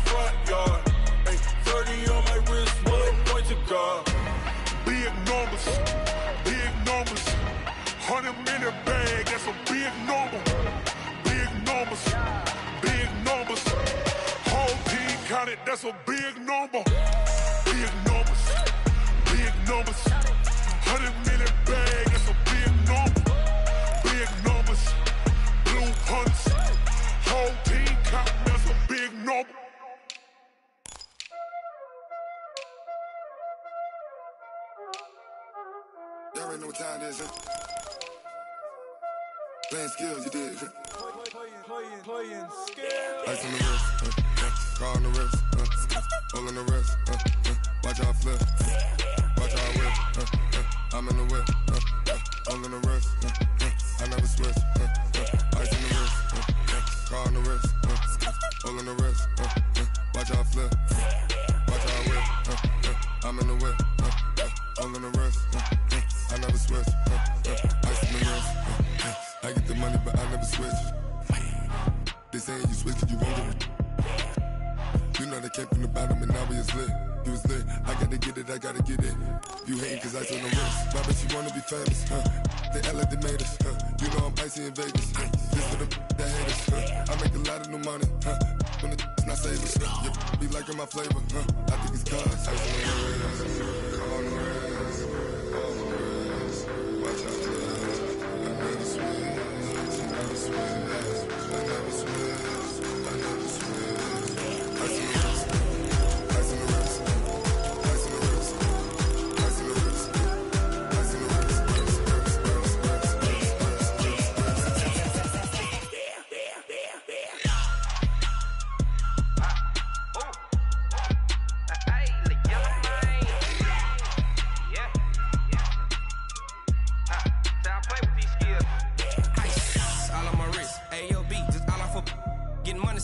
front yard. Ay, 30 on my wrist, one point to God. Big numbers, big numbers. 100-minute bag, that's a big number. Big numbers, big numbers. Whole team counted, that's a big number. Big numbers, big numbers. 100-minute bag, that's a big number. Big numbers, blue hunts. Whole team counting, that's a big number. Y'all already know what time it is, huh? Playing skills, you did. Playing skills. Ice on the wrist, car on the wrist, hole on the wrist, watch how I flip, watch how I whip, I'm in the whip, hole on the wrist, I never switch, ice on the wrist, car on the wrist, hole on the wrist, watch how I flip, watch how I whip, I'm in the whip, hole on the wrist, I never switch, ice on the wrist, I get the money but I never switch. They saying you switch it, you won't get it. You know they came from the bottom and now we is lit. You was lit, I gotta get it, I gotta get it. You hating cause ice on the wrist. Why bet you wanna be famous, huh? They act like they made us, huh? You know I'm icy in Vegas, Just for the that hate us, I make a lot of new money, When it's not savers, You be liking my flavor, I think it's cause ice on the wrist, on the wrist, on the wrist. Watch out, I never switch, I never switch. I never switch, I never switch. Ice on the wrist, ice on the wrist, ice on the wrist, ice on the wrist, ice on the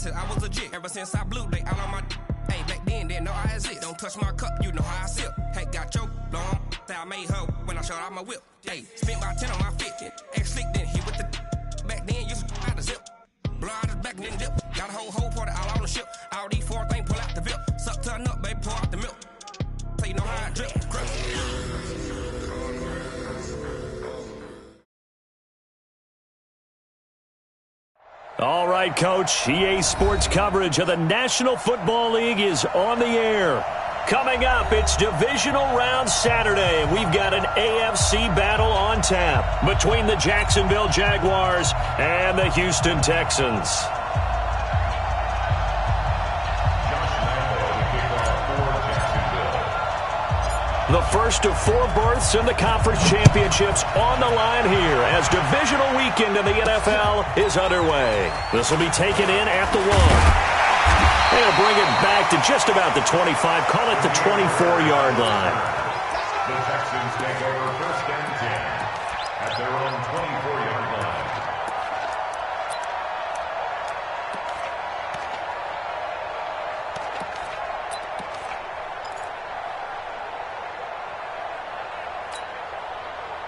I was legit. Ever since I blew, they all on my hey, back then, didn't know I exist. Don't touch my cup, you know how I sip. Hey, got your long, say I made her when I showed out my whip. Hey, spent about 10 on my fit. Ex-slick, then he with the back then, used to out the zip. Blow out his back, then dip. Got a whole party all on the ship. All these 4 things, pull out the VIP. Suck to a nut, baby, pour out the milk. So you know how I drip. All right, Coach. EA Sports coverage of the National Football League is on the air. Coming up, it's Divisional Round Saturday. We've got an AFC battle on tap between the Jacksonville Jaguars and the Houston Texans. The first of 4 berths in the conference championships on the line here as divisional weekend in the NFL is underway. This will be taken in at the 1. They'll bring it back to just about the 25, call it the 24-yard line. The Texans take over 1st and 10 at their own 24-yard line.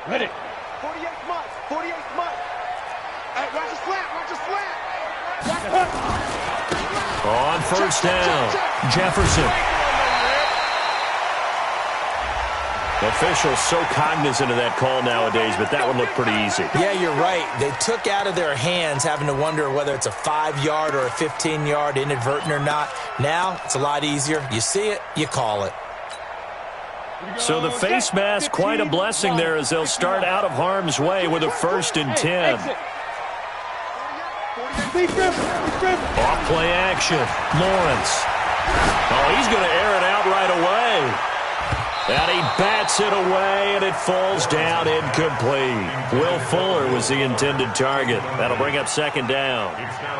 Ready. 48 months. 48 months. Hey, watch the slant. Watch the slant. On first down, Jefferson. Officials so cognizant of that call nowadays, but that one looked pretty easy. Yeah, you're right. They took out of their hands having to wonder whether it's a 5-yard or a 15-yard inadvertent or not. Now, it's a lot easier. You see it, you call it. So the face mask, quite a blessing there as they'll start out of harm's way with a 1st and 10. Off play action. Lawrence. Oh, he's going to air it out right away. And he bats it away, and it falls down incomplete. Will Fuller was the intended target. That'll bring up 2nd down.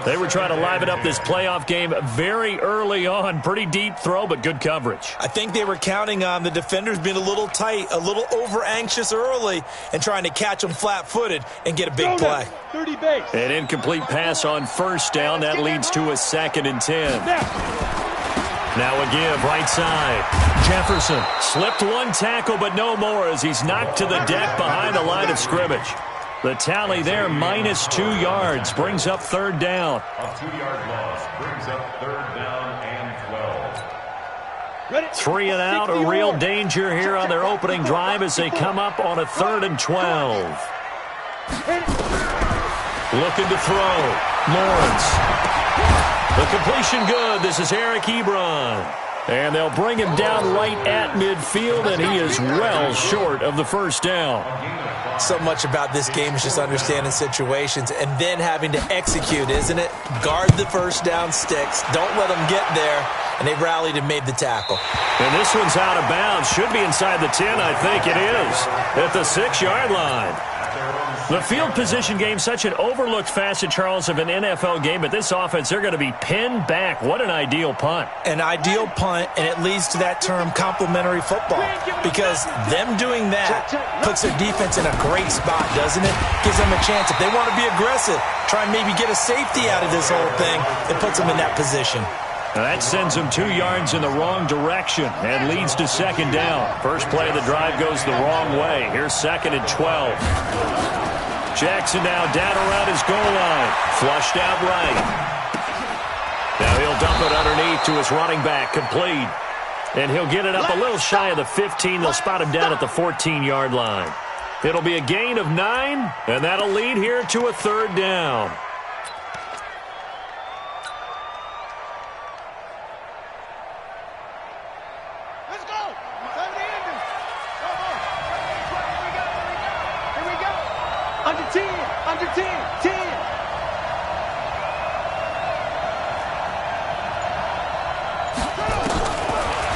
They were trying to liven up this playoff game very early on. Pretty deep throw, but good coverage. I think they were counting on the defenders being a little tight, a little over-anxious early, and trying to catch them flat-footed and get a big play. 30 base. An incomplete pass on 1st down. That leads to a 2nd and 10. Now a give, right side. Jefferson slipped 1 tackle, but no more as he's knocked to the deck behind the line of scrimmage. The tally there, minus 2 yards, brings up 3rd down. A 2-yard loss brings up 3rd down and 3 and out, a real danger here on their opening drive as they come up on a 3rd and 12. Looking to throw. Lawrence. The completion good. This is Eric Ebron. And they'll bring him down right at midfield, and he is well short of the first down. So much about this game is just understanding situations and then having to execute, isn't it? Guard the first down sticks. Don't let them get there. And they rallied and made the tackle. And this one's out of bounds. Should be inside the 10, I think it is, at the 6-yard line. The field position game, such an overlooked facet, Charles, of an NFL game. But this offense, they're going to be pinned back. What an ideal punt. An ideal punt, and it leads to that term complementary football. Because them doing that puts their defense in a great spot, doesn't it? Gives them a chance. If they want to be aggressive, try and maybe get a safety out of this whole thing, it puts them in that position. That sends them 2 yards in the wrong direction and leads to 2nd down. First play of the drive goes the wrong way. Here's 2nd and 12. Jackson now down around his goal line. Flushed out right. Now he'll dump it underneath to his running back. Complete. And he'll get it up a little shy of the 15. They'll spot him down at the 14-yard line. It'll be a gain of 9, and that'll lead here to a 3rd down.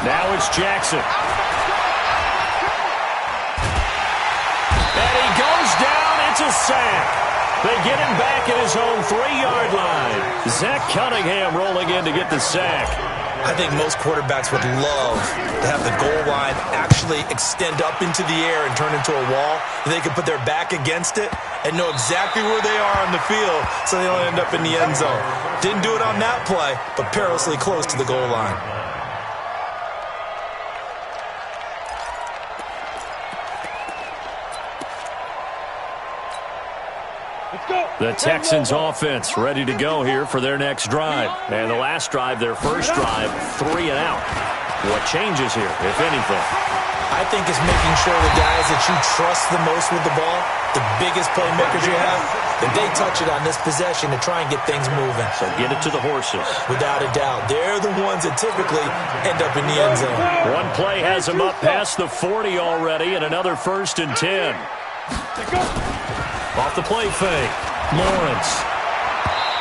Now it's Jackson. And he goes down. It's a sack. They get him back at his own 3-yard line. Zach Cunningham rolling in to get the sack. I think most quarterbacks would love to have the goal line actually extend up into the air and turn into a wall. They can put their back against it and know exactly where they are on the field so they don't end up in the end zone. Didn't do it on that play, but perilously close to the goal line. The Texans offense ready to go here for their next drive. And the last drive, their first drive, 3 and out. What changes here, if anything? I think it's making sure the guys that you trust the most with the ball, the biggest playmakers you have, that they touch it on this possession to try and get things moving. So get it to the horses. Without a doubt. They're the ones that typically end up in the end zone. One play has them up past the 40 already, and another 1st and 10. Off the play fake. Lawrence.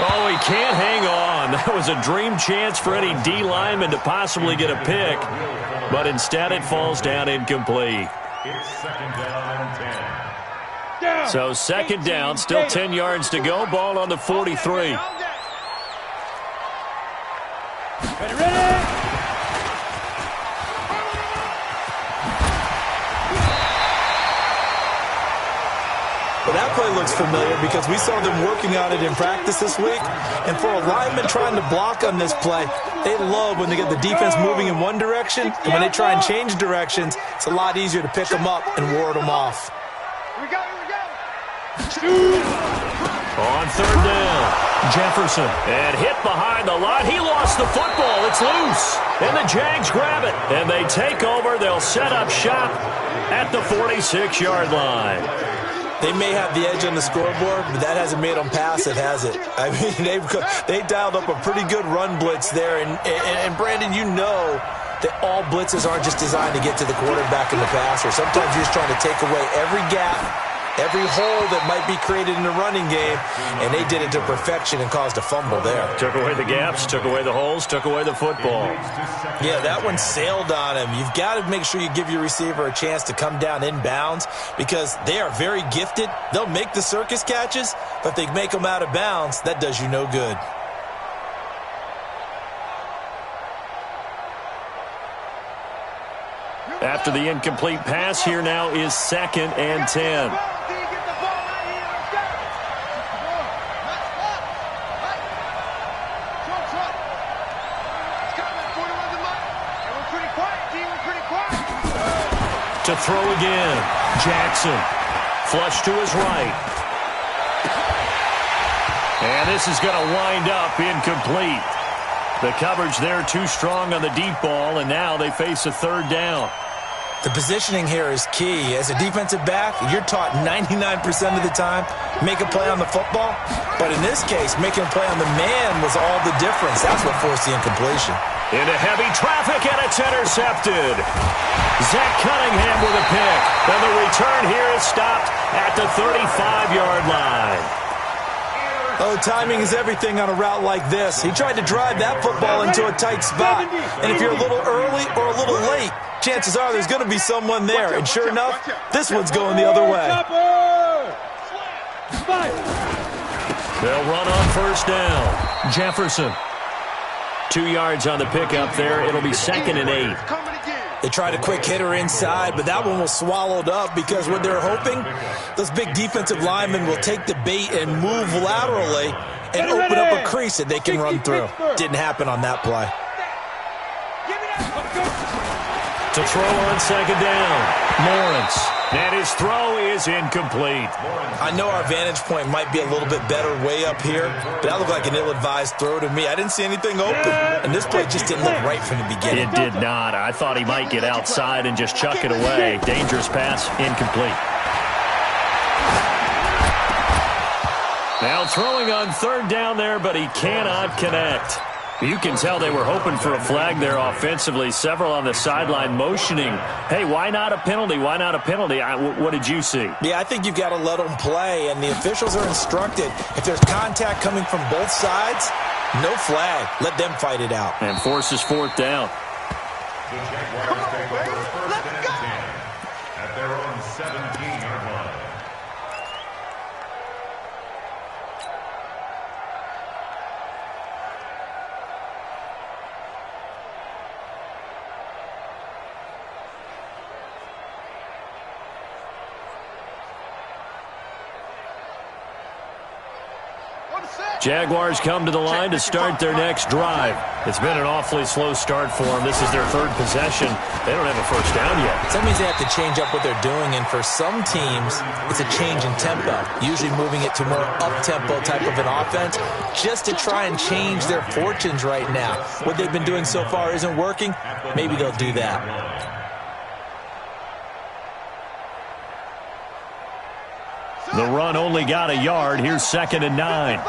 Oh, he can't hang on. That was a dream chance for any D lineman to possibly get a pick. But instead it falls down incomplete. It's 2nd down and 10. So 2nd down, still 10 yards to go. Ball on the 43. Ready? Well, that play looks familiar because we saw them working on it in practice this week. And for a lineman trying to block on this play, they love when they get the defense moving in one direction. And when they try and change directions, it's a lot easier to pick them up and ward them off. Here we go. On 3rd down, Jefferson. And hit behind the line. He lost the football. It's loose. And the Jags grab it. And they take over. They'll set up shop at the 46-yard line. They may have the edge on the scoreboard, but that hasn't made them pass it, has it? I mean, they dialed up a pretty good run blitz there. And Brandon, you know that all blitzes aren't just designed to get to the quarterback and the passer. Sometimes you're just trying to take away every gap, every hole that might be created in the running game, and they did it to perfection and caused a fumble there. Took away the gaps, took away the holes, took away the football. Yeah, that one sailed on him. You've got to make sure you give your receiver a chance to come down inbounds because they are very gifted. They'll make the circus catches, but if they make them out of bounds, that does you no good. After the incomplete pass, here now is 2nd and 10. To throw again, Jackson. Flush to his right. And this is going to wind up incomplete. The coverage there too strong on the deep ball, and now they face a third down. The positioning here is key. As a defensive back, you're taught 99% of the time, make a play on the football. But in this case, making a play on the man was all the difference. That's what forced the incompletion. Into heavy traffic, and it's intercepted. Zach Cunningham with a pick. And the return here is stopped at the 35-yard line. Oh, timing is everything on a route like this. He tried to drive that football into a tight spot. And if you're a little early or a little late, chances are there's going to be someone there. And sure enough, this one's going the other way. They'll run on first down. Jefferson. 2 yards on the pickup there. It'll be 2nd and 8. They tried a quick hitter inside, but that one was swallowed up because what they're hoping, those big defensive linemen will take the bait and move laterally and open up a crease that they can run through. Didn't happen on that play. To throw on second down, Lawrence. And his throw is incomplete. I know our vantage point might be a little bit better way up here, but that looked like an ill-advised throw to me. I didn't see anything open, and this play just didn't look right from the beginning. It did not. I thought he might get outside and just chuck it away. Dangerous pass, incomplete. Now throwing on third down there, but he cannot connect. You can tell they were hoping for a flag there offensively. Several on the sideline motioning, hey, why not a penalty? Why not a penalty? What did you see? Yeah, I think you've got to let them play, and the officials are instructed. If there's contact coming from both sides, no flag. Let them fight it out. And forces fourth down. The Jaguars take over first and 10 at their own 17-yard line. Jaguars come to the line to start their next drive. It's been an awfully slow start for them. This is their third possession. They don't have a first down yet. That means they have to change up what they're doing, and for some teams, it's a change in tempo, usually moving it to more up-tempo type of an offense just to try and change their fortunes right now. What they've been doing so far isn't working. Maybe they'll do that. The run only got a yard. Here's 2nd and 9.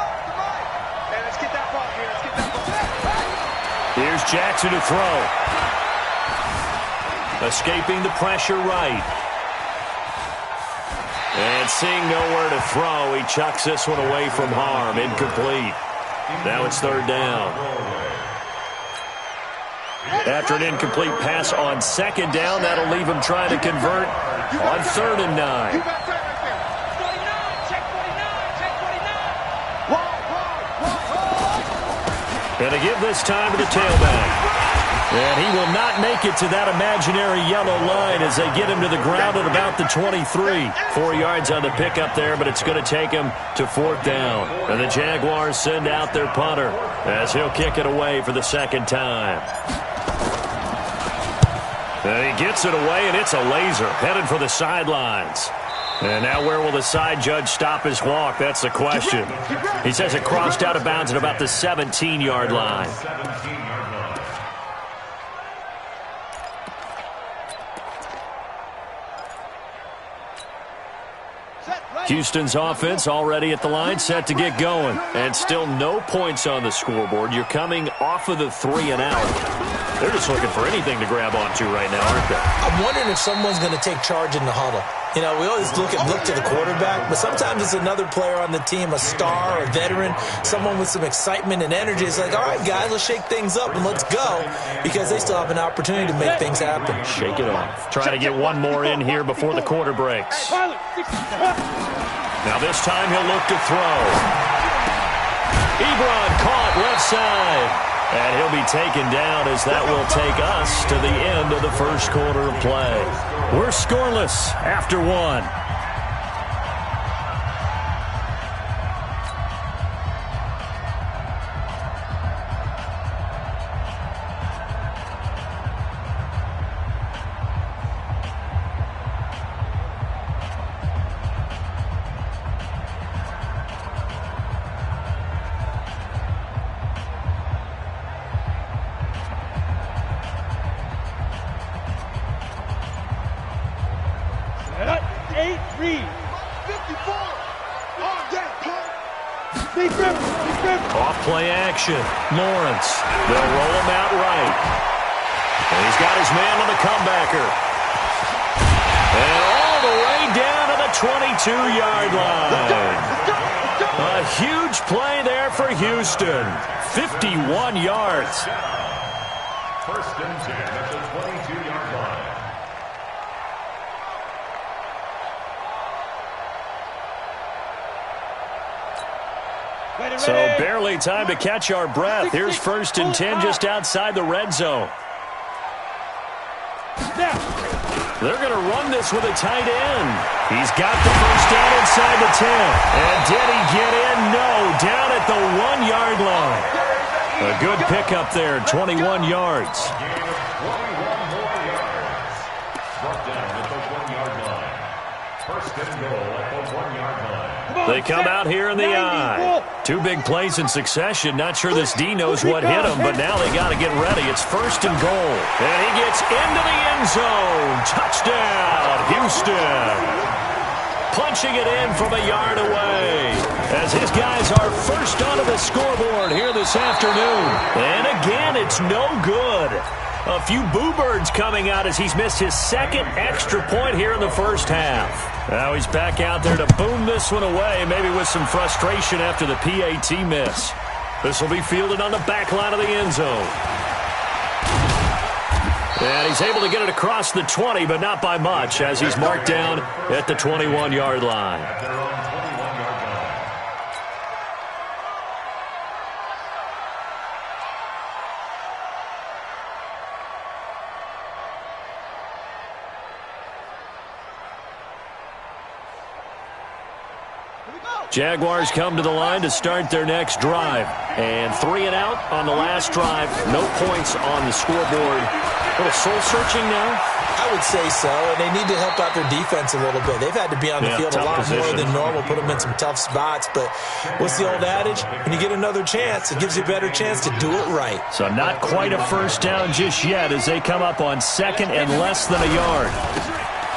Here's Jackson to throw. Escaping the pressure right. And seeing nowhere to throw, he chucks this one away from harm. Incomplete. Now it's third down. After an incomplete pass on second down, that'll leave him trying to convert on 3rd and 9. And to give this time to the tailback. And he will not make it to that imaginary yellow line as they get him to the ground at about the 23. 4 yards on the pickup there, but it's going to take him to 4th down. And the Jaguars send out their punter as he'll kick it away for the second time. And he gets it away, and it's a laser headed for the sidelines. And now where will the side judge stop his walk? That's the question. He says it crossed out of bounds at about the 17-yard line. Houston's offense already at the line, set to get going. And still no points on the scoreboard. You're coming off of the 3 and out. They're just looking for anything to grab onto right now, aren't they? I'm wondering if someone's going to take charge in the huddle. You know, we always look to the quarterback, but sometimes it's another player on the team, a star, a veteran, someone with some excitement and energy. It's like, all right, guys, let's shake things up and let's go, because they still have an opportunity to make things happen. Shake it off. Try to get one more in here before the quarter breaks. Now this time he'll look to throw. Ebron caught left side. And he'll be taken down as that will take us to the end of the first quarter of play. We're scoreless after 1. Reed. 54. On deck, pump. Off play action. Lawrence. They'll roll him out right. And he's got his man on the comebacker. And all the way down to the 22-yard line. A huge play there for Houston. 51 yards. First and 10 at the 22-yard line. So barely time to catch our breath. Here's first and 10 just outside the red zone. They're going to run this with a tight end. He's got the first down inside the 10. And did he get in? No, down at the 1-yard line. A good pickup there, 21 yards. Gain of 21 more yards. Brought down at the 1-yard line. First and goal at the 1-yard line. They come out here in the eye. 2 big plays in succession. Not sure this D knows what hit him, but now they got to get ready. It's first and goal. And he gets into the end zone. Touchdown, Houston. Punching it in from a yard away as his guys are first onto the scoreboard here this afternoon. And again, it's no good. A few boo birds coming out as he's missed his second extra point here in the first half. Now he's back out there to boom this one away, maybe with some frustration after the PAT miss. This will be fielded on the back line of the end zone. And he's able to get it across the 20, but not by much, as he's marked down at the 21-yard line. At their own 21-yard line. Jaguars come to the line to start their next drive. And 3 and out on the last drive. No points on the scoreboard. A little soul-searching now? I would say so, and they need to help out their defense a little bit. They've had to be on the field a lot more than normal, put them in some tough spots. But what's the old adage? When you get another chance, it gives you a better chance to do it right. So not quite a first down just yet as they come up on second and less than a yard.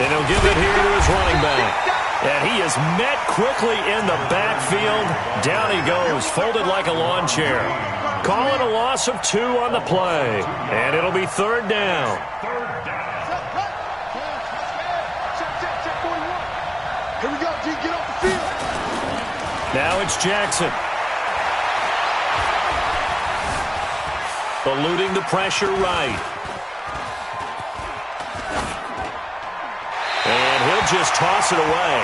And he'll give it here to his running back. And he is met quickly in the backfield. Down he goes, folded like a lawn chair. Call it a loss of 2 on the play. And it'll be third down. Here we go, G, get off the field. Now it's Jackson. Eluding the pressure right. And he'll just toss it away.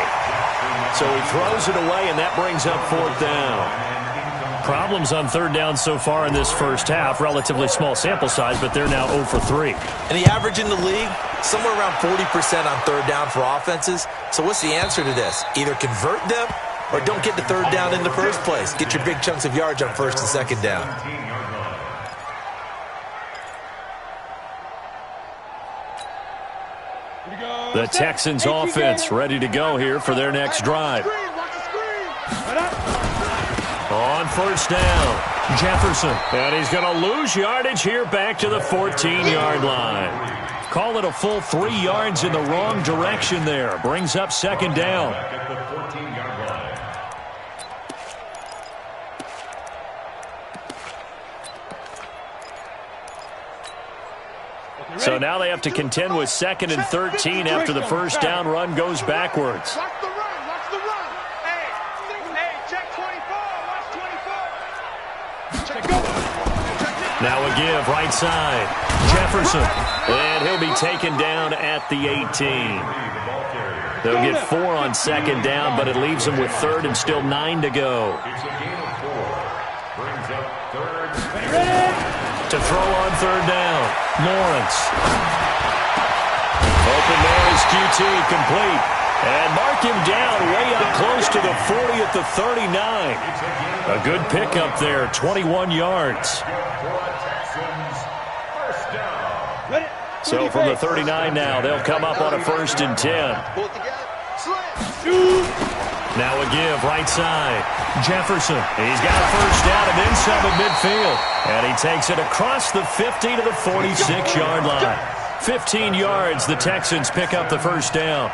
So he throws it away, and that brings up fourth down. Problems on third down so far in this first half. Relatively small sample size, but they're now 0 for 3. And the average in the league, somewhere around 40% on third down for offenses. So what's the answer to this? Either convert them or don't get to third down in the first place. Get your big chunks of yards on first and second down. The Texans offense ready to go here for their next drive. On first down, Jefferson. And he's going to lose yardage here back to the 14-yard line. Call it a full 3 yards in the wrong direction there. Brings up second down. So now they have to contend with second and 13 after the first down run goes backwards. Watch the run, watch the run. Hey, check 24, watch 24. Check go. Now a give, right side. Jefferson. And he'll be taken down at the 18. They'll get 4 on second down, but it leaves them with third and still 9 to go. It's a gain of 4. Brings up third. To throw on third down, Lawrence. Open there is QT, complete. And mark him down way up close to the 40 at the 39. A good pickup there, 21 yards. So from the 39 now, they'll come up on a first and 10. Now a give, right side. Jefferson. He's got a first down and then some at midfield. And he takes it across the 50 to the 46-yard line. 15 yards, the Texans pick up the first down.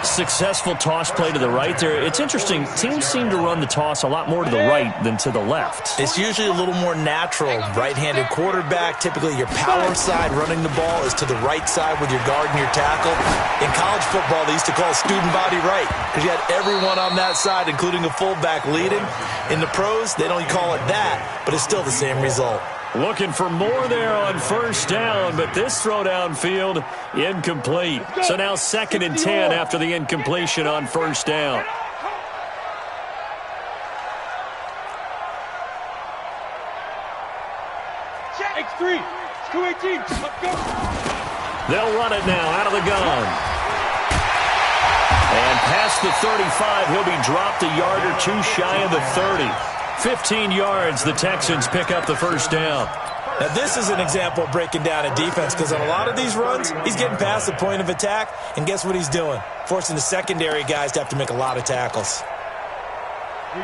Successful toss play to the right there. It's interesting. Teams seem to run the toss a lot more to the right than to the left. It's usually a little more natural. Right-handed quarterback, typically your power side running the ball is to the right side with your guard and your tackle. In college football, they used to call student body right because you had everyone on that side, including a fullback leading. In the pros, they don't call it that, but it's still the same result. Looking for more there on first down, but this throw downfield incomplete. So now 2nd and 10 after the incompletion on first down. X3, 218, let's go. They'll run it now out of the gun. And past the 35, he'll be dropped a yard or two shy of the 30. 15 yards, the Texans pick up the first down. Now, this is an example of breaking down a defense because on a lot of these runs, he's getting past the point of attack, and guess what he's doing? Forcing the secondary guys to have to make a lot of tackles.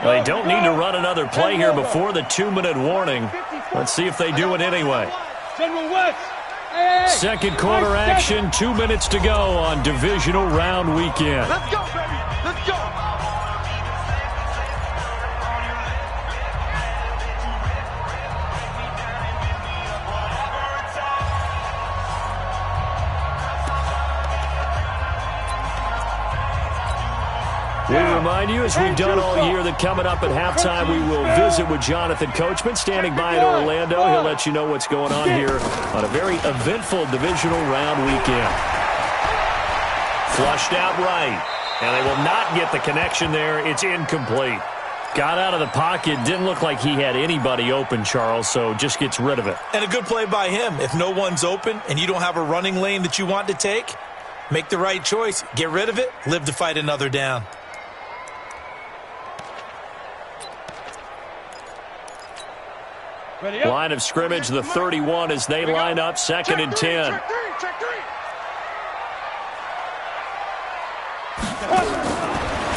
Well, they don't need to run another play here before the 2-minute warning. Let's see if they do it anyway. Second quarter action, 2 minutes to go on divisional round weekend. Let's go, baby. Let's go. We remind you, as we've done all year, that coming up at halftime, we will visit with Jonathan Coachman, standing by in Orlando. He'll let you know what's going on here on a very eventful divisional round weekend. Flushed out right, and they will not get the connection there. It's incomplete. Got out of the pocket, didn't look like he had anybody open, Charles, so just gets rid of it. And a good play by him. If no one's open and you don't have a running lane that you want to take, make the right choice. Get rid of it, live to fight another down. Line of scrimmage, the 31 as they line up, 2nd and 10.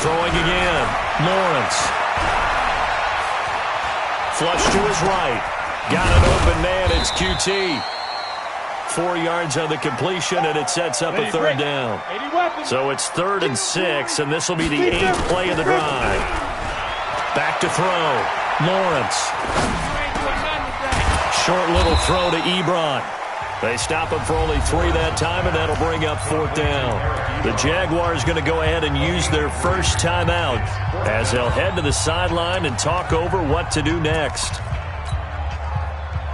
Throwing again, Lawrence. Flush to his right. Got an open man, it's QT. 4 yards on the completion, and it sets up a 3rd down. So it's 3rd and 6, and this will be the 8th play of the drive. Back to throw, Lawrence. Short little throw to Ebron. They stop him for only 3 that time, and that'll bring up 4th down. The Jaguars going to go ahead and use their first timeout as they'll head to the sideline and talk over what to do next.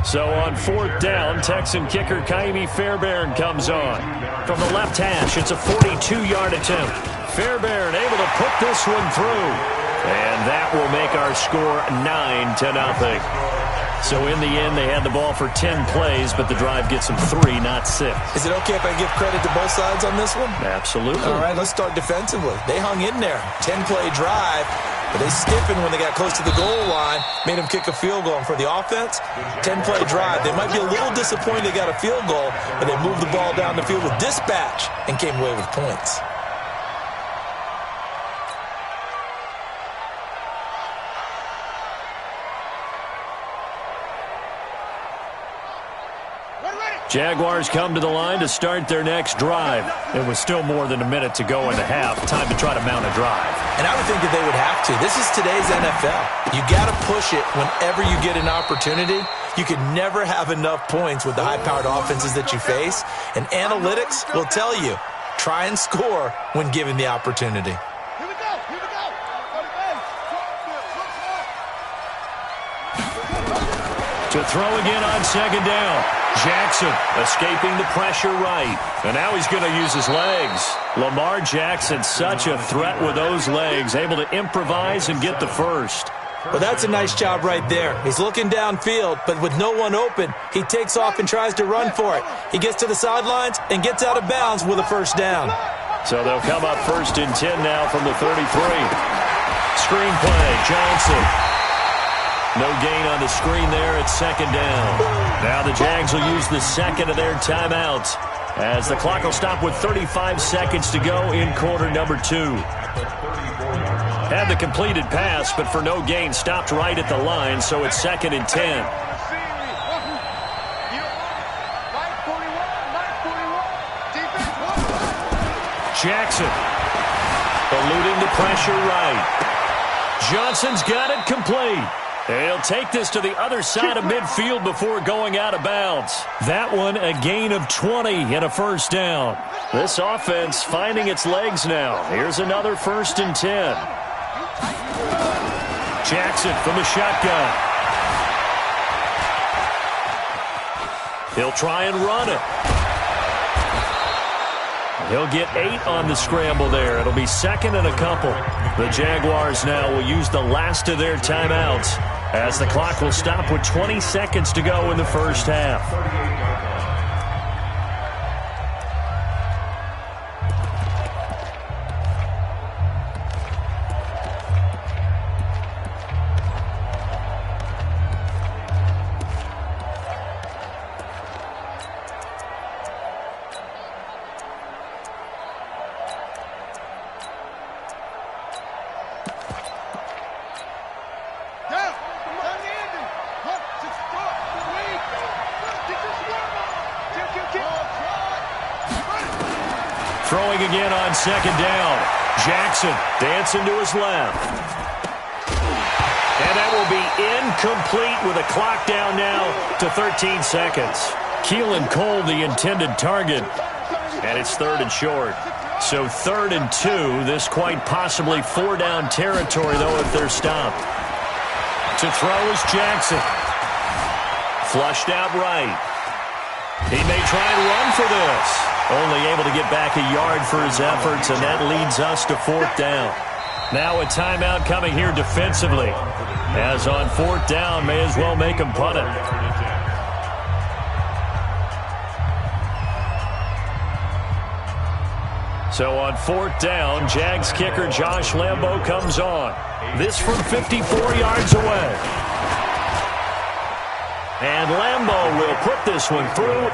So on 4th down, Texan kicker Kaimi Fairbairn comes on. From the left hash, it's a 42-yard attempt. Fairbairn able to put this one through. And that will make our score 9-0. So in the end, they had the ball for 10 plays, but the drive gets them 3, not 6. Is it okay if I give credit to both sides on this one? Absolutely. All right, let's start defensively. They hung in there. 10-play drive, but they stiffened when they got close to the goal line, made them kick a field goal. And for the offense, 10-play drive. They might be a little disappointed they got a field goal, but they moved the ball down the field with dispatch and came away with points. Jaguars come to the line to start their next drive. It was still more than a minute to go in the half. Time to try to mount a drive. And I would think that they would have to. This is today's NFL. You got to push it whenever you get an opportunity. You can never have enough points with the high-powered offenses that you face. And analytics will tell you, try and score when given the opportunity. Here we go. Here we go. To throw again on 2nd down. Jackson escaping the pressure right. And now he's going to use his legs. Lamar Jackson, such a threat with those legs, able to improvise and get the first. Well, that's a nice job right there. He's looking downfield, but with no one open, he takes off and tries to run for it. He gets to the sidelines and gets out of bounds with a first down. So they'll come up 1st and 10 now from the 33. Screenplay, Johnson. No gain on the screen there. It's 2nd down. Now the Jags will use the 2nd of their timeouts as the clock will stop with 35 seconds to go in quarter number 2. Had the completed pass, but for no gain, stopped right at the line, so it's 2nd and 10. Jackson Eluding the pressure right. Johnson's got it complete. He'll take this to the other side of midfield before going out of bounds. That one a gain of 20 and a first down. This offense finding its legs now. Here's another 1st and 10. Jackson from the shotgun. He'll try and run it. He'll get 8 on the scramble there. It'll be 2nd and a couple. The Jaguars now will use the last of their timeouts as the clock will stop with 20 seconds to go in the first half. Throwing again on 2nd down. Jackson dancing to his left. And that will be incomplete with a clock down now to 13 seconds. Keelan Cole, the intended target. And it's 3rd and short. So 3rd and 2. This quite possibly 4-down territory, though, if they're stopped. To throw is Jackson. Flushed out right. He may try and run for this. Only able to get back a yard for his efforts, and that leads us to 4th down. Now a timeout coming here defensively. As on 4th down, may as well make him punt it. So on 4th down, Jags kicker Josh Lambo comes on. This from 54 yards away. And Lambo will put this one through.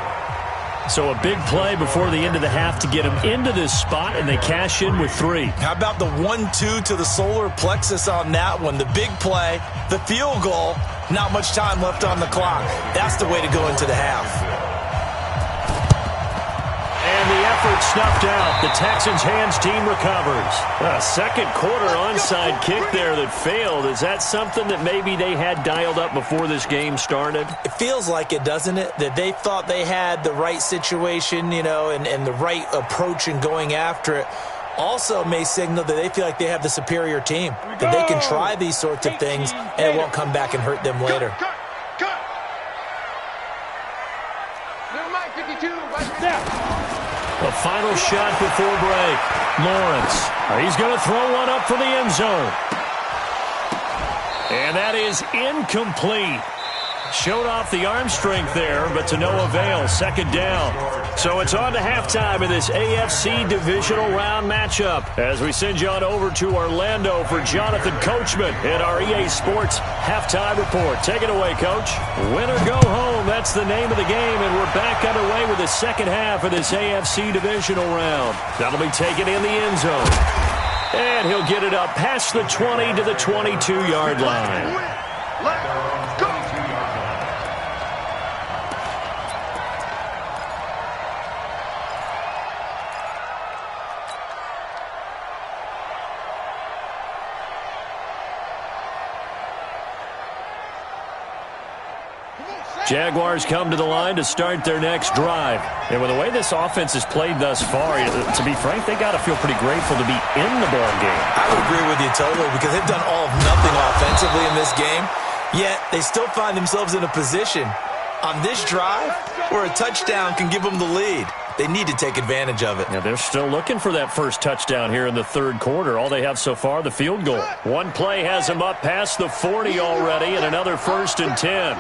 So a big play before the end of the half to get him into this spot, and they cash in with 3. How about the 1-2 to the solar plexus on that one? The big play, the field goal, not much time left on the clock. That's the way to go into the half. And the effort snuffed out. The Texans' hands team recovers. A second quarter onside kick there that failed. Is that something that maybe they had dialed up before this game started? It feels like it, doesn't it? That they thought they had the right situation, and the right approach in going after it. Also may signal that they feel like they have the superior team, that they can try these sorts of things, and it won't come back and hurt them later. Cut. Never mind, 52. Right there. The final shot before break. Lawrence. He's going to throw one up for the end zone. And that is incomplete. Showed off the arm strength there, but to no avail. 2nd down. So it's on to halftime of this AFC divisional round matchup as we send you on over to Orlando for Jonathan Coachman in our EA Sports halftime report. Take it away, Coach. Win or go home, that's the name of the game, and we're back underway with the second half of this AFC divisional round. That'll be taken in the end zone. And he'll get it up past the 20 to the 22-yard line. Let's go. Jaguars come to the line to start their next drive. And with the way this offense has played thus far, to be frank, they got to feel pretty grateful to be in the ball game. I would agree with you totally, because they've done all of nothing offensively in this game, yet they still find themselves in a position on this drive where a touchdown can give them the lead. They need to take advantage of it. Yeah, they're still looking for that first touchdown here in the third quarter. All they have so far, the field goal. One play has them up past the 40 already, and another 1st and 10.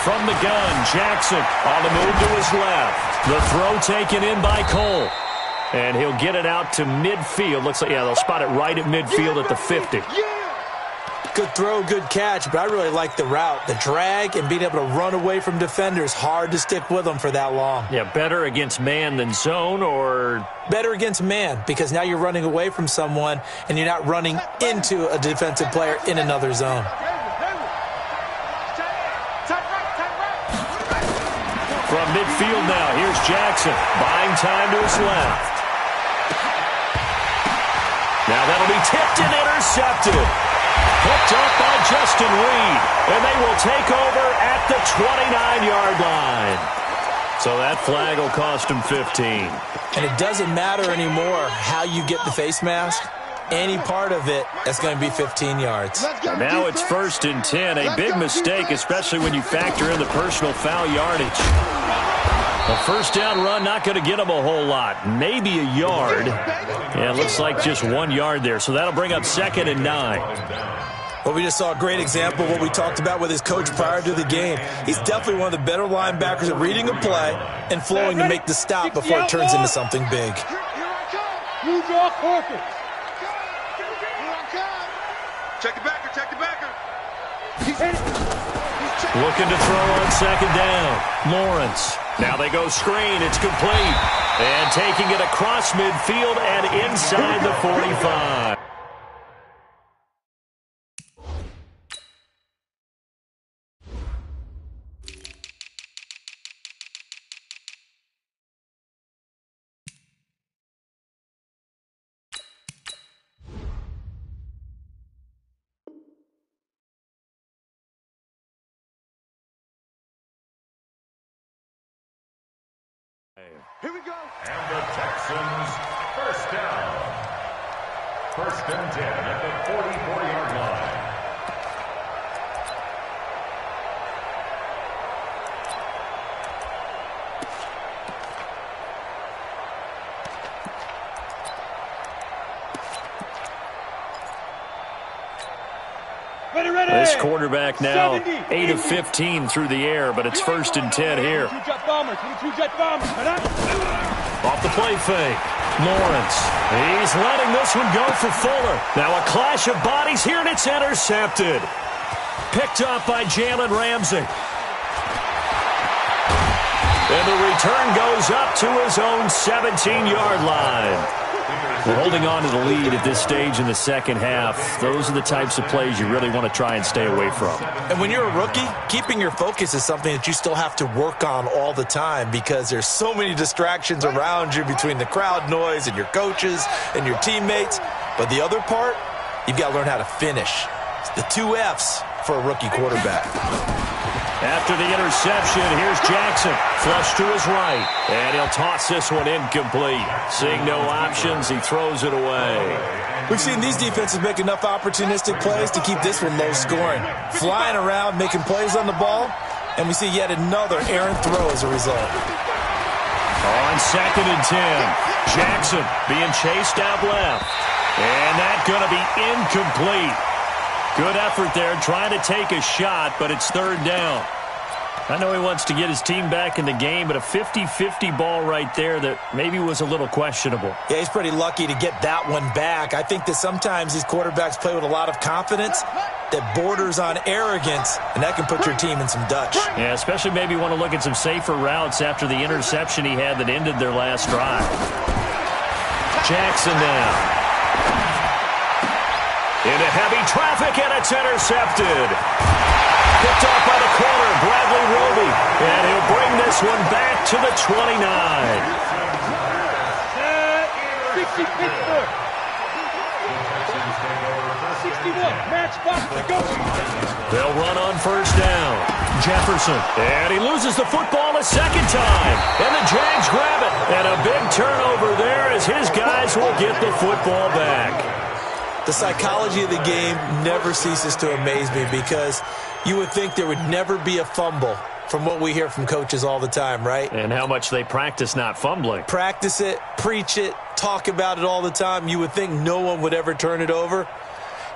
From the gun, Jackson on the move to his left. The throw taken in by Cole. And he'll get it out to midfield. Looks like, they'll spot it right at midfield at the 50. Good throw, good catch, but I really like the route. The drag and being able to run away from defenders, hard to stick with them for that long. Yeah, better against man than zone, or? Better against man, because now you're running away from someone and you're not running into a defensive player in another zone. From midfield now, here's Jackson, buying time to his left. Now that'll be tipped and intercepted. Picked up by Justin Reed, and they will take over at the 29-yard line. So that flag will cost him 15. And it doesn't matter anymore how you get the face mask. Any part of it, that's going to be 15 yards. And now it's 1st and 10. A big mistake, especially when you factor in the personal foul yardage. A first down run, not going to get him a whole lot. Maybe a yard. Yeah, it looks like just 1 yard there. So that'll bring up 2nd and 9. Well, we just saw a great example of what we talked about with his coach prior to the game. He's definitely one of the better linebackers at reading a play and flowing to make the stop before it turns into something big. You draw focus. Check the backer, check the backer. Looking to throw on 2nd down. Lawrence. Now they go screen. It's complete. And taking it across midfield and inside the 45. Here we go. And the Texans, first down. 1st and 10 at the 44-yard line. This quarterback now 8 of 15 through the air, but it's 1st and 10 here. Off the play fake. Lawrence. He's letting this one go for Fuller. Now a clash of bodies here, and it's intercepted. Picked up by Jalen Ramsey. And the return goes up to his own 17-yard line. We're holding on to the lead at this stage in the second half. Those are the types of plays you really want to try and stay away from. And when you're a rookie, keeping your focus is something that you still have to work on all the time because there's so many distractions around you between the crowd noise and your coaches and your teammates. But the other part, you've got to learn how to finish. It's the 2 F's for a rookie quarterback. After the interception, here's Jackson. Flush to his right. And he'll toss this one incomplete. Seeing no options, he throws it away. We've seen these defenses make enough opportunistic plays to keep this one low scoring. Flying around, making plays on the ball, and we see yet another errant throw as a result. On 2nd and 10, Jackson being chased out left. And that's going to be incomplete. Good effort there, trying to take a shot, but it's 3rd down. I know he wants to get his team back in the game, but a 50-50 ball right there that maybe was a little questionable. Yeah, he's pretty lucky to get that one back. I think that sometimes these quarterbacks play with a lot of confidence that borders on arrogance, and that can put your team in some Dutch. Yeah, especially maybe want to look at some safer routes after the interception he had that ended their last drive. Jackson now. Into heavy traffic, and it's intercepted. Picked off by the corner, Bradley Roby. And he'll bring this one back to the 29. 60 Pittsburgh. 61, match box to go. They'll run on 1st down. Jefferson. And he loses the football a 2nd time. And the Jags grab it. And a big turnover there as his guys will get the football back. The psychology of the game never ceases to amaze me because you would think there would never be a fumble from what we hear from coaches all the time, right? And how much they practice not fumbling. Practice it, preach it, talk about it all the time. You would think no one would ever turn it over.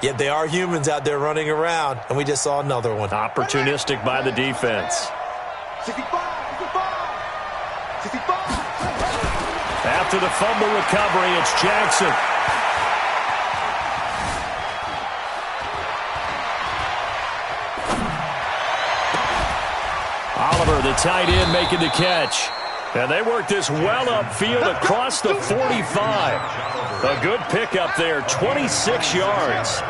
Yet they are humans out there running around, and we just saw another one. Opportunistic by the defense. 65. After the fumble recovery, it's Jackson. Oliver, the tight end, making the catch. And they work this well upfield across the 45. A good pickup there, 26 yards.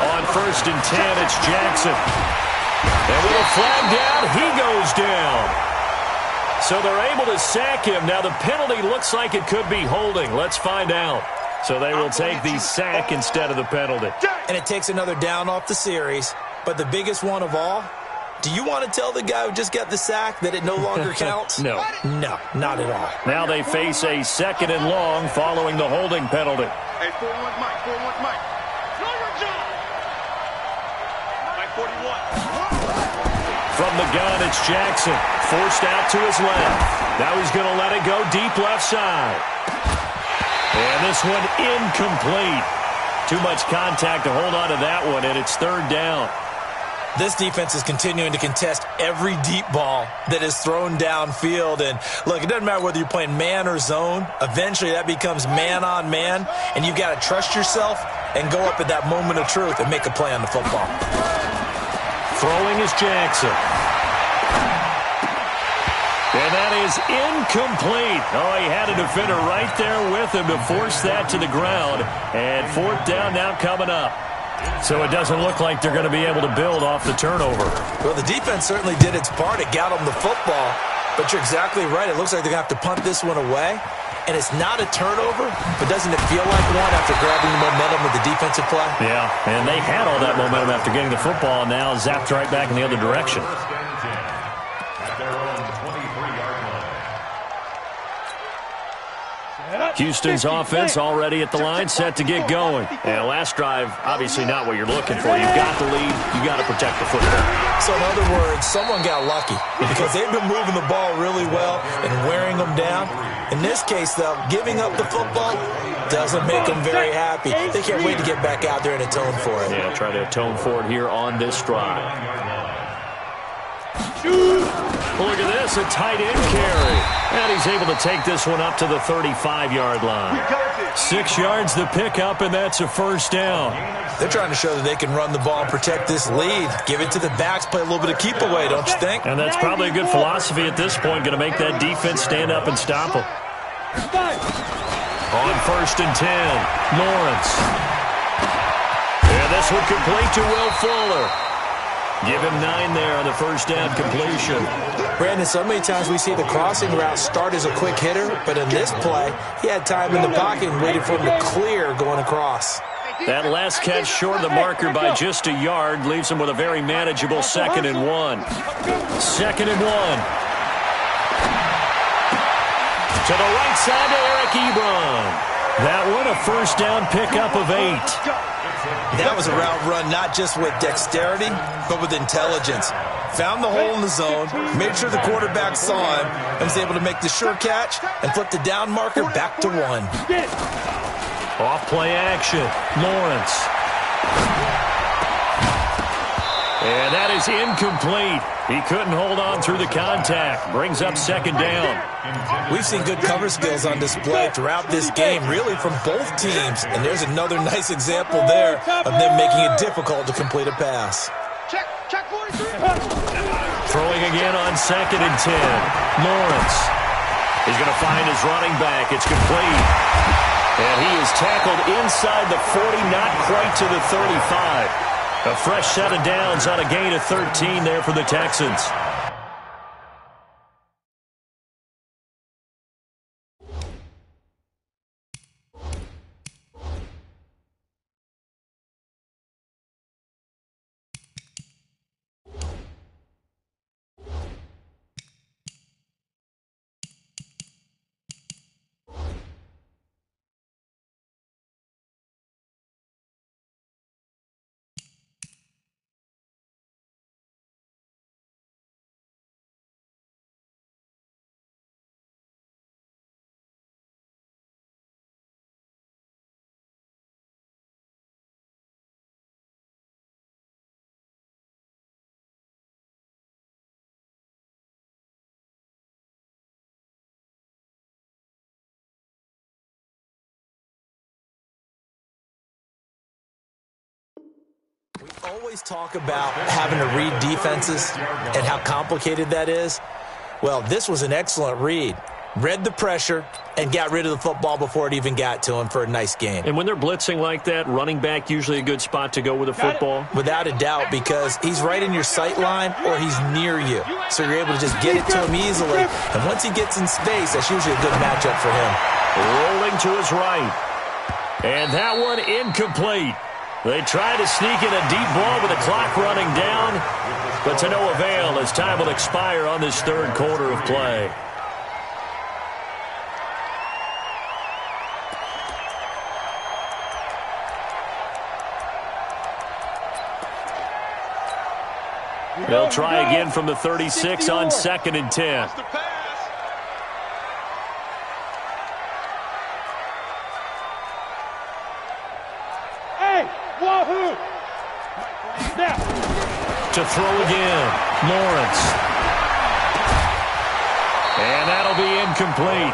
On 1st and 10, it's Jackson. And with a flag down, he goes down. So they're able to sack him. Now the penalty looks like it could be holding. Let's find out. So they will take the sack instead of the penalty. And it takes another down off the series. But the biggest one of all, do you want to tell the guy who just got the sack that it no longer counts? No. No, not at all. Now they face a 2nd and long following the holding penalty. Hey, 4-1 Mike, 4-1 Mike. Mike 41. From the gun, it's Jackson. Forced out to his left. Now he's going to let it go deep left side. And this one incomplete. Too much contact to hold on to that one, and it's 3rd down. This defense is continuing to contest every deep ball that is thrown downfield. And, look, it doesn't matter whether you're playing man or zone. Eventually that becomes man on man, and you've got to trust yourself and go up at that moment of truth and make a play on the football. Throwing is Jackson. And that is incomplete. Oh, he had a defender right there with him to force that to the ground. And 4th down now coming up. So it doesn't look like they're going to be able to build off the turnover. Well, the defense certainly did its part. It got them the football. But you're exactly right. It looks like they're going to have to punt this one away. And it's not a turnover, but doesn't it feel like one after grabbing the momentum of the defensive play? Yeah, and they had all that momentum after getting the football, and now zapped right back in the other direction. At their own 23-yard line. Houston's offense already at the line, set to get going. And last drive, obviously not what you're looking for. You've got the lead. You've got to protect the football. So in other words, someone got lucky because they've been moving the ball really well and wearing them down. In this case, though, giving up the football doesn't make them very happy. They can't wait to get back out there and atone for it. Yeah, try to atone for it here on this drive. Look at this, a tight end carry. And he's able to take this one up to the 35-yard line. 6 yards the pickup, and that's a 1st down. They're trying to show that they can run the ball and protect this lead. Give it to the backs, play a little bit of keep away, don't you think? And that's probably a good philosophy at this point, going to make that defense stand up and stop them. On 1st and 10, Lawrence. And this one complete to Will Fuller. Give him 9 there on the 1st down completion. Brandon, so many times we see the crossing route start as a quick hitter, but in this play, he had time in the pocket and waited for him to clear going across. That last catch short of the marker by just a yard leaves him with a very manageable 2nd and 1. 2nd and 1. To the right side to Eric Ebron. That one a 1st down pickup of 8. That was a route run not just with dexterity, but with intelligence. Found the hole in the zone, made sure the quarterback saw him, and was able to make the sure catch and flip the down marker back to 1. Off play action, Lawrence. And that is incomplete. He couldn't hold on through the contact. Brings up 2nd down. We've seen good cover skills on display throughout this game, really from both teams. And there's another nice example there of them making it difficult to complete a pass. Check 43. Throwing again on 2nd and 10. Lawrence. He's going to find his running back. It's complete. And he is tackled inside the 40, not quite to the 35. A fresh set of downs on a gain of 13 there for the Texans. We always talk about having to read defenses and how complicated that is. Well, this was an excellent read. read the pressure, and got rid of the football before it even got to him for a nice gain. And when they're blitzing like that, running back usually a good spot to go with a football? Without a doubt, because he's right in your sight line or he's near you. So you're able to just get it to him easily. And once he gets in space, that's usually a good matchup for him. Rolling to his right. And that one incomplete. They try to sneak in a deep ball with the clock running down, but to no avail as time will expire on this third quarter of play. They'll try again from the 36 on 2nd and 10. Hey, wahoo! Now. To throw again, Lawrence. And that'll be incomplete.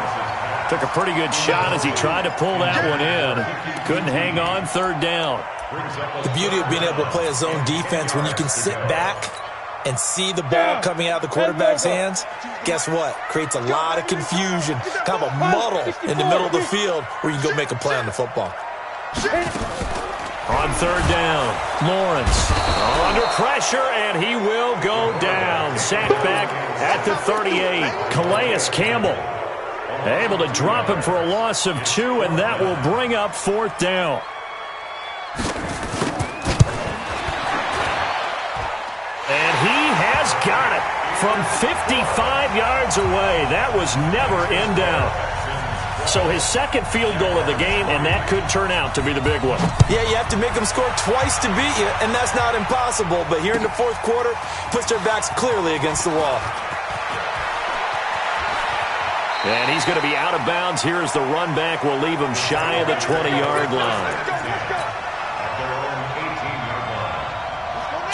Took a pretty good shot as he tried to pull that one in. Couldn't hang on, 3rd down. The beauty of being able to play a zone defense when you can sit back and see the ball coming out of the quarterback's hands, guess what? Creates a lot of confusion, kind of a muddle in the middle of the field where you can go make a play on the football. On 3rd down, Lawrence under pressure, and he will go down. Sacked back at the 38. Calais Campbell able to drop him for a loss of 2, and that will bring up 4th down. And he has got it from 55 yards away. That was never in doubt. So his 2nd field goal of the game, and that could turn out to be the big one. Yeah, you have to make them score twice to beat you, and that's not impossible. But here in the 4th quarter, puts their backs clearly against the wall. And he's going to be out of bounds here as the run back will leave him shy of the 20-yard line.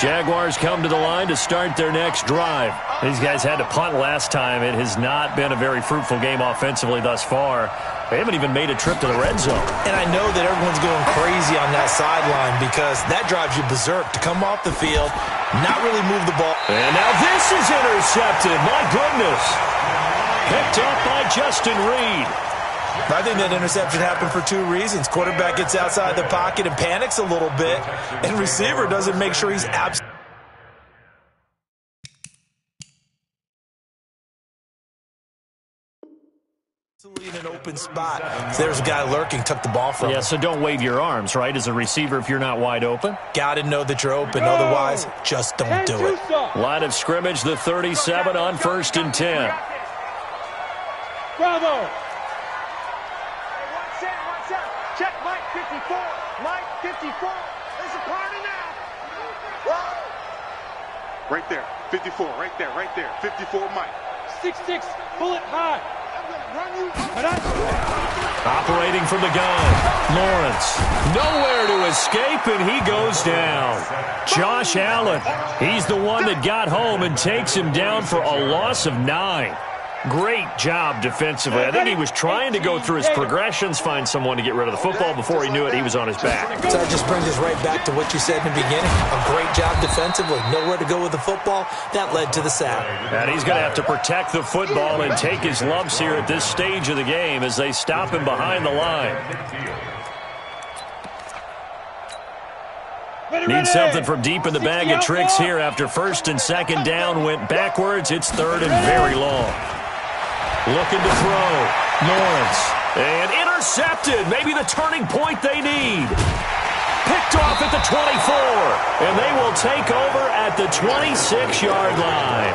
Jaguars come to the line to start their next drive. These guys had to punt last time. It has not been a very fruitful game offensively thus far. They haven't even made a trip to the red zone. And I know that everyone's going crazy on that sideline because that drives you berserk to come off the field, not really move the ball. And now this is intercepted. My goodness. Picked up by Justin Reed. I think that interception happened for 2 reasons. Quarterback gets outside the pocket and panics a little bit, and receiver doesn't make sure he's absolutely in an open spot. So there's a guy lurking, took the ball from him. Yeah, so don't wave your arms, right, as a receiver if you're not wide open. Got to know that you're open. Otherwise, just don't do it. Line of scrimmage, the 37 on 1st and 10. Bravo! Check Mike 54. Mike 54. There's a party now. Whoa. Right there. 54. Right there. Right there. 54 Mike. 6'6". Bullet high. I'm going to run you. Operating from the gun. Lawrence. Nowhere to escape, and he goes down. Josh Allen. He's the one that got home and takes him down for a loss of 9. Great job defensively. I think he was trying to go through his progressions, find someone to get rid of the football. Before he knew it, he was on his back. So that just brings us right back to what you said in the beginning. A great job defensively. Nowhere to go with the football. That led to the sack. And he's going to have to protect the football and take his lumps here at this stage of the game as they stop him behind the line. Need something from deep in the bag of tricks here after 1st and 2nd down went backwards. It's 3rd and very long. Looking to throw. Lawrence. And intercepted. Maybe the turning point they need. Picked off at the 24. And they will take over at the 26-yard line.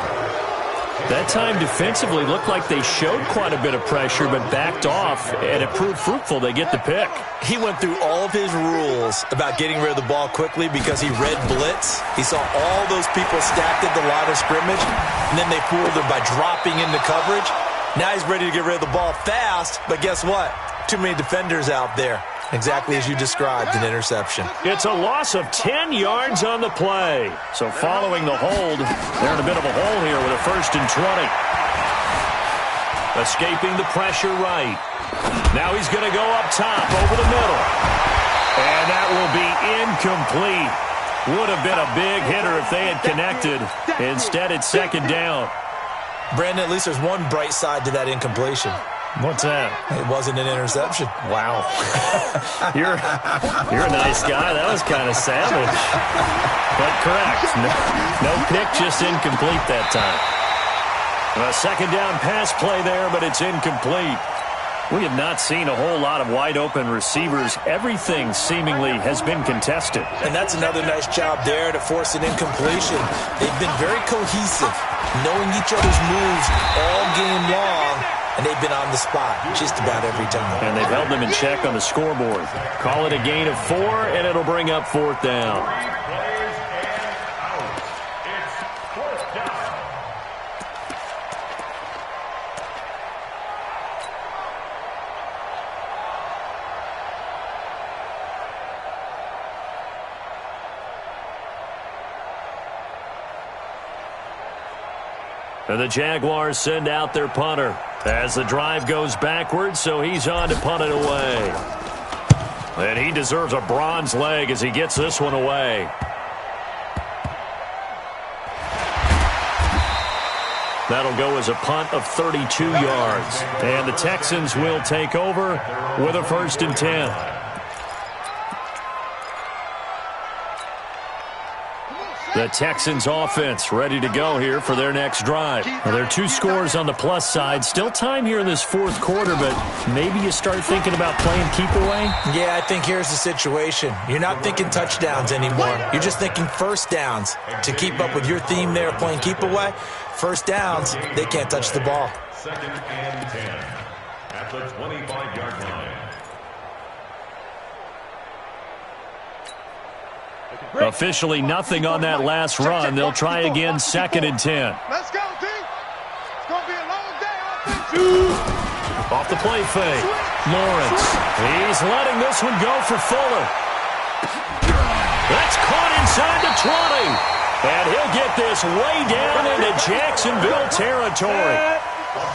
That time defensively looked like they showed quite a bit of pressure but backed off, and it proved fruitful. They get the pick. He went through all of his rules about getting rid of the ball quickly because he read blitz. He saw all those people stacked at the line of scrimmage, and then they fooled him by dropping into coverage. Now he's ready to get rid of the ball fast, but guess what? Too many defenders out there. Exactly as you described, an interception. It's a loss of 10 yards on the play. So following the hold, they're in a bit of a hole here with a 1st and 20. Escaping the pressure right. Now he's going to go up top over the middle. And that will be incomplete. Would have been a big hitter if they had connected. Instead, it's 2nd down. Brandon, at least there's one bright side to that incompletion. What's that? It wasn't an interception. Wow. You're a nice guy. That was kind of savage. But correct. No pick, just incomplete that time. A second down pass play there, but it's incomplete. We have not seen a whole lot of wide-open receivers. Everything seemingly has been contested. And that's another nice job there to force an incompletion. They've been very cohesive, knowing each other's moves all game long, and they've been on the spot just about every time. And they've held them in check on the scoreboard. Call it a gain of 4, and it'll bring up 4th down. And the Jaguars send out their punter as the drive goes backwards, so he's on to punt it away. And he deserves a bronze leg as he gets this one away. That'll go as a punt of 32 yards. And the Texans will take over with a 1st and 10. The Texans offense ready to go here for their next drive. Well, there are 2 scores on the plus side. Still time here in this 4th quarter, but maybe you start thinking about playing keep away? Yeah, I think here's the situation. You're not thinking touchdowns anymore. You're just thinking first downs. To keep up with your theme there, playing keep away, first downs, they can't touch the ball. 2nd and 10 at the 25-yard line. Officially nothing on that last run. They'll try again, 2nd and 10. Let's go, D. It's going to be a long day offensive. Off the play fake. Lawrence. He's letting this one go for Fuller. That's caught inside the 20. And he'll get this way down into Jacksonville territory.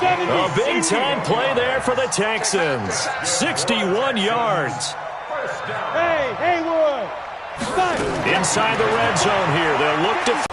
A big-time play there for the Texans. 61 yards. Hey, Haywood. Inside the red zone here. They'll look to...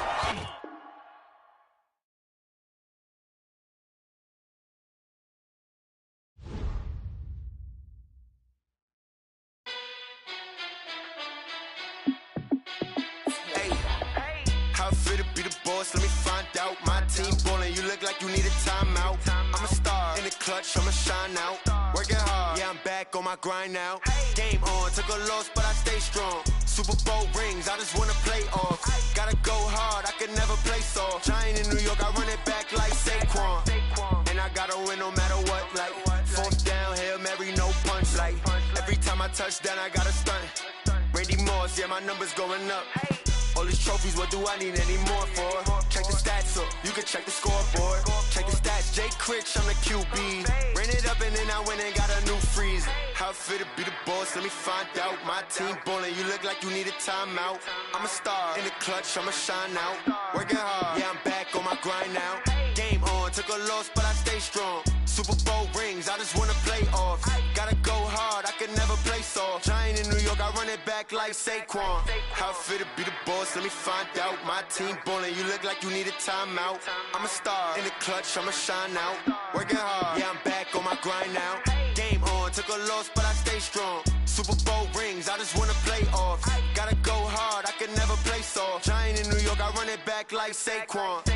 How fit to be the boss? Let me find out. My team ballin', you look like you need a timeout. I'm a star in the clutch, I'ma shine out. Working hard, yeah, I'm back on my grind now. Game on, took a loss, but I stay strong. Super Bowl rings, I just wanna play off. Gotta go hard, I can never play soft. Giant in New York, I run it back like Saquon. And I gotta win no matter what, like 4th down, Hail Mary, no punch. Like every time I touch down, I gotta stunt. Randy Moss, yeah, my numbers going up. All these trophies, what do I need any more for? Check the stats up, you can check the scoreboard. Check the stats, Jay Critch, I'm the QB. Ran it up and then I went and got a new freeze. How fit to be the boss, let me find out. My team ballin', you look like you need a timeout. I'm a star in the clutch, I'ma shine out. Working hard, yeah, I'm back on my grind now. Game on, took a loss, but I stay strong. Super Bowl rings, I just wanna play off. Gotta go hard, I can never play soft. Giant in New York, I run it back like Saquon. How fit to be the boss, let me find out. My team ballin', you look like you need a timeout. I'm a star in the clutch, I'ma shine out. Working hard, yeah, I'm back on my grind now. Game on, took a loss, but I stay strong. Super Bowl rings, I just wanna play off. Gotta go hard, I can never play soft. Giant in New York, I run it back like Saquon.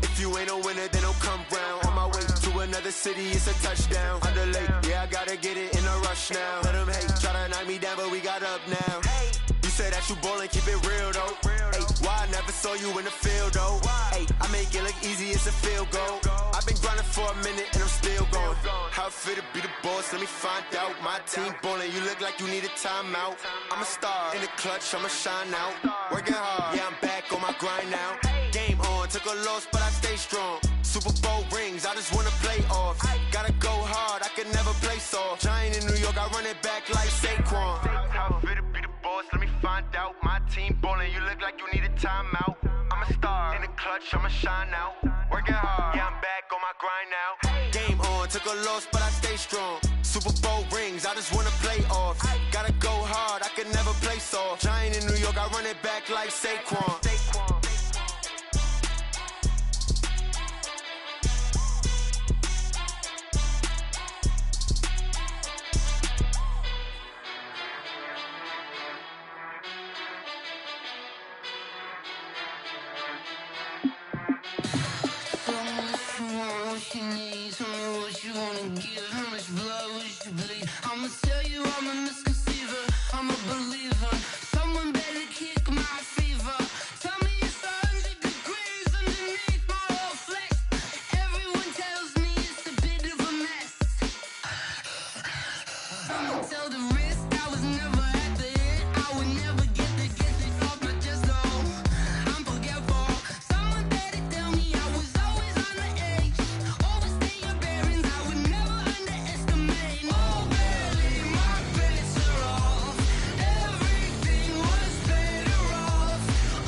If you ain't a winner, then don't come round. On my way to another city, it's a touchdown. Underlay, yeah, I gotta get it in a rush now. Let them hate, try to knock me down, but we got up now. You say that you ballin', keep it real though. Hey, why I never saw you in the field though? Hey, I make it look easy, it's a field goal. I've been grinding for a minute and I'm still going. How fit to be the boss, let me find out. My team ballin', you look like you need a timeout. I'm a star in the clutch, I'ma shine out. Working hard, yeah, I'm back on my grind now. Game on, took a loss, but I stay strong. Super Bowl rings, I just wanna play off. Gotta go hard, I can never play soft. Giant in New York, I run it back like Saquon. How fit to be the boss, let me find out. My team ballin', you look like you need a timeout. I'm a star in the clutch, I'ma shine out. Working hard, yeah, I'm back on my grind now. Game on, took a loss, but I stay strong. Super Bowl rings, I just wanna play off. Gotta go hard, I can never play soft. Giant in New York, I run it back like Saquon. need? Tell me what you wanna give. How much blood would you bleed? I'ma tell you I'm a misconceiver. I'm a believer. Someone better kick my fever. Tell me it's 100 degrees underneath my whole flesh. Everyone tells me it's a bit of a mess. I'ma tell the risk I was never at the end. I would never get the off my chest though. I'm forgetful. Someone better tell me I was always on the edge. Overstay your bearings. I would never underestimate. Oh barely my bets are off. Everything was better off.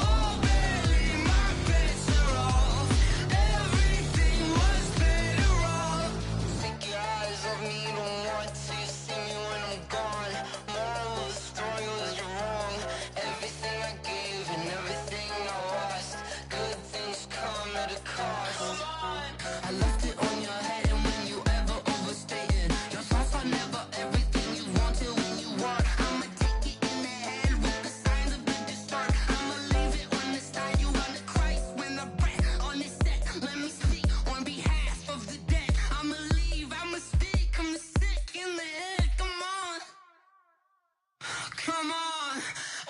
Oh barely my bets are off. Everything was better off. Take your eyes off me, don't want to see me when I'm gone. Moral of the story was you're wrong. Everything I gave and everything I lost. Good things come at a cost. I left it on your head, and when you ever overstated, your thoughts are never everything you wanted when you want. I'ma take it in the head with the signs of the distort. I'ma leave it on the side. You on the Christ when the breath on the set. Let me speak on behalf of the dead. I'ma leave, I'ma speak. I'm the sick in the head. Come on. Come on.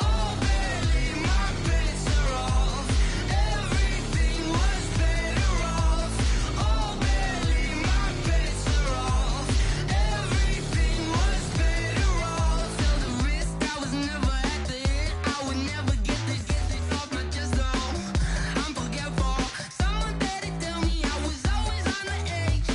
Oh, barely my bets are off. Everything was better off. Oh, barely my bets are off. Everything was better off. Tell the risk I was never at the end. I would never get this off my chest though. I'm forgetful. Someone better tell me I was always on the edge.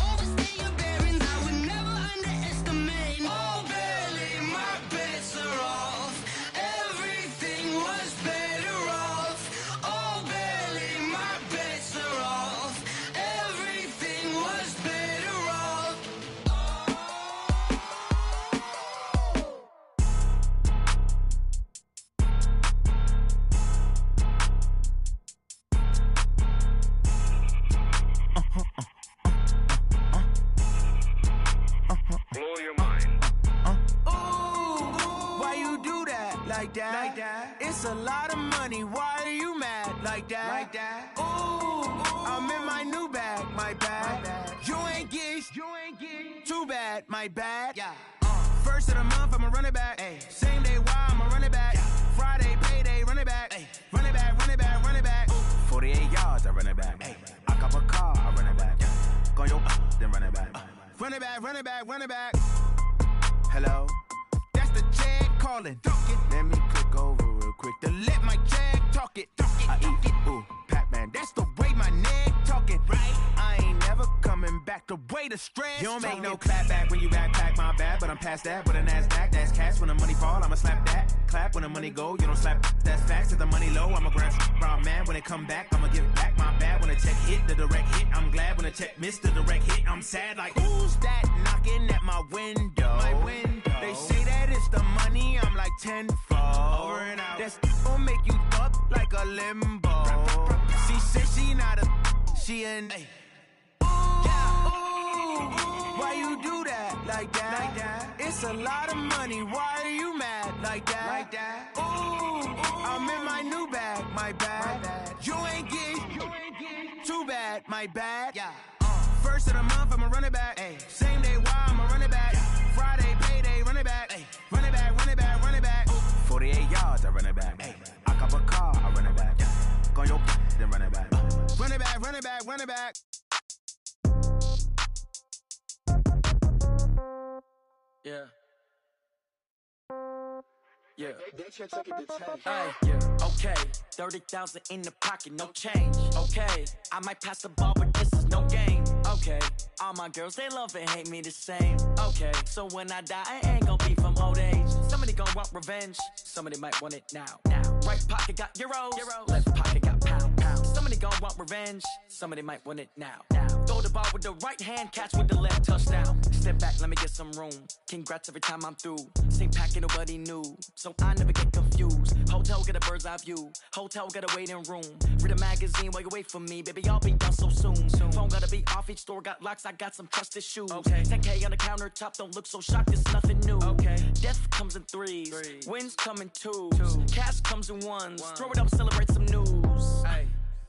Overstay your bearings. I would never underestimate. Oh, barely my bets are off. Everything was better off. Oh, barely my bets are off. Everything was better off. Blow your mind. Ooh, why you do that like that? Like that? It's a lot of money. Why are you mad like that? Like that? Ooh, I'm in my new bag. My bad. You ain't getting too bad. My bad. Yeah. First of the month, I'ma run it back. Ay. Same day, why I'ma run it back. Yeah. Friday, payday, run it back. Ay. Run it back, run it back, run it back. 48 yards, I run it back. Ay. I cop a car, I run it back. Go yo, then run it back. Run it back, run it back, run it back. Hello? That's the check calling. Let me click over real quick to let my check talk it. I eat it, ooh, Pac-Man. That's the way my neck talking. Right? I ain't never coming back. The way the stress. You don't make no clap back when you backpack, my bad. But I'm past that with a NASDAQ. That's cash when the money fall. I'ma slap that. Clap when the money go. You don't slap. That's facts. If the money low, I'ma grab brown man. When it come back, I'ma give back my bad. When the check hit, the direct hit. I'm glad when the check missed the direct hit. I'm sad like, who's that knocking at my window? My window. They say that it's the money. I'm like tenfold. Over and out. That's gon' make you up like a limbo. She said she not a, she an. Ay. Why you do that like that? Like that? It's a lot of money. Why are you mad like that? Like that? Ooh, I'm in my new bag. My bad. You ain't getting too bad. My bad. Yeah. First of the month, I'ma run it back. Ay. Same day, why I'ma run it back. Friday, payday, run it back. Ay. Run it back, run it back, run it back. 48 yards, I run it back. Ay. I cop a car, I run it back. Go yo, then run it back. Run it back, run it back, run it back. Yeah. Yeah. Hey, yeah. Okay, 30,000 in the pocket, no change. Okay, I might pass the ball, but this is no game. Okay, all my girls, they love and hate me the same. Okay, so when I die, I ain't gon' be from old age. Somebody gon' want revenge, somebody might want it now. Right pocket got euros, left pocket got pounds. Somebody gon' want revenge, somebody might want it now. Throw the ball with the right hand, catch with the left, touchdown. Step back, let me get some room. Congrats every time I'm through. Same packet, nobody knew, so I never get confused. Hotel get a bird's eye view, hotel get a waiting room. Read a magazine while you wait for me, baby, I'll be done so soon. Phone gotta be off, each store got locks, I got some trusted shoes. 10K on the countertop, don't look so shocked, it's nothing new. Death comes in threes, wins come in twos. Cash comes in ones, throw it up, celebrate some news.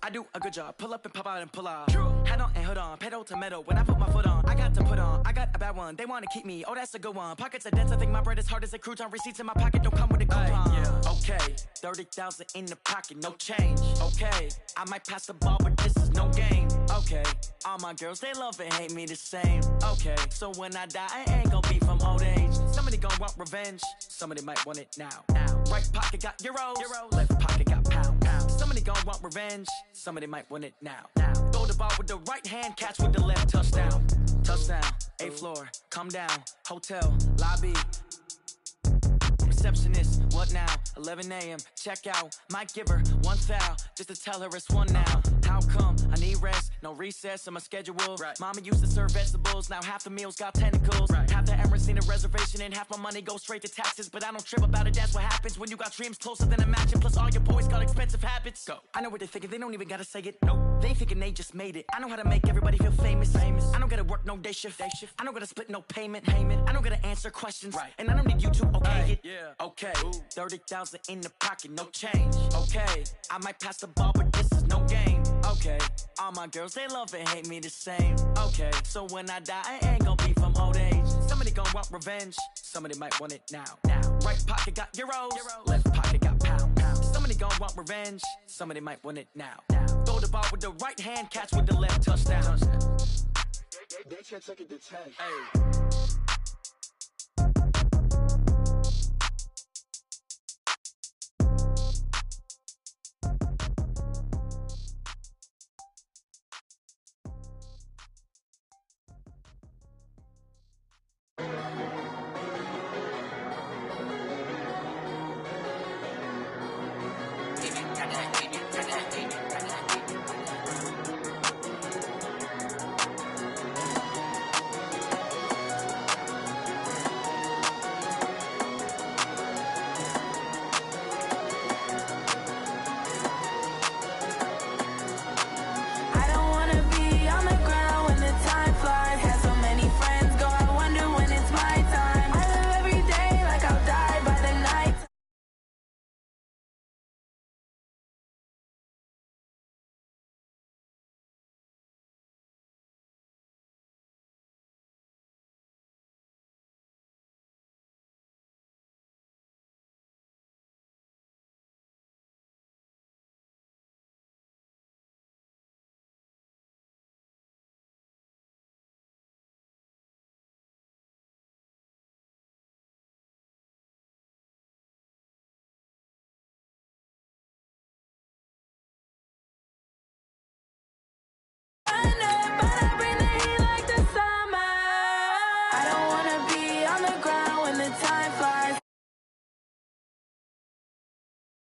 I do a good job. Pull up and pop out and pull out. Head on and hood on, pedal to metal. When I put my foot on, I got to put on. I got a bad one. They want to keep me. Oh, that's a good one. Pockets are dense. I think my bread is hard as a crouton. Receipts in my pocket don't come with a coupon. Yeah. Okay, 30,000 in the pocket, no change. Okay, I might pass the ball, but this is no game. Okay, all my girls they love and hate me the same. Okay, so when I die, I ain't gonna be from old age. Somebody gon' want revenge. Somebody might want it now. Right pocket got euros. Left pocket got pound. Somebody gon' want revenge. Somebody might want it now. Throw the ball with the right hand, catch with the left. Touchdown. Touchdown. 8th floor. Come down. Hotel. Lobby. Receptionist, what now? 11 a.m. Check out. Might give her one foul just to tell her it's one now. How come? I need rest, no recess in my schedule. Right. Mama used to serve vegetables, now half the meals got tentacles. Right. Half the Emirates seen a reservation and half my money goes straight to taxes. But I don't trip about it, that's what happens when you got dreams closer than a match. And plus all your boys got expensive habits. Go. I know what they're thinking, they don't even gotta say it. Nope. They thinking they just made it. I know how to make everybody feel famous. I don't gotta work no day shift. I don't gotta split no payment. I don't gotta answer questions. Right. And I don't need you to okay it. Yeah. Okay, 30,000 in the pocket, no change. Okay, I might pass the ball, but this is no game. Okay, all my girls, they love and hate me the same. Okay, so when I die, I ain't gonna be from old age. Somebody gon' want revenge. Somebody might want it now. Right pocket got euros. Left pocket got pound. Somebody gon' want revenge. Somebody might want it now. Throw the ball with the right hand, catch with the left. Touchdown. They can't take it to 10. Hey.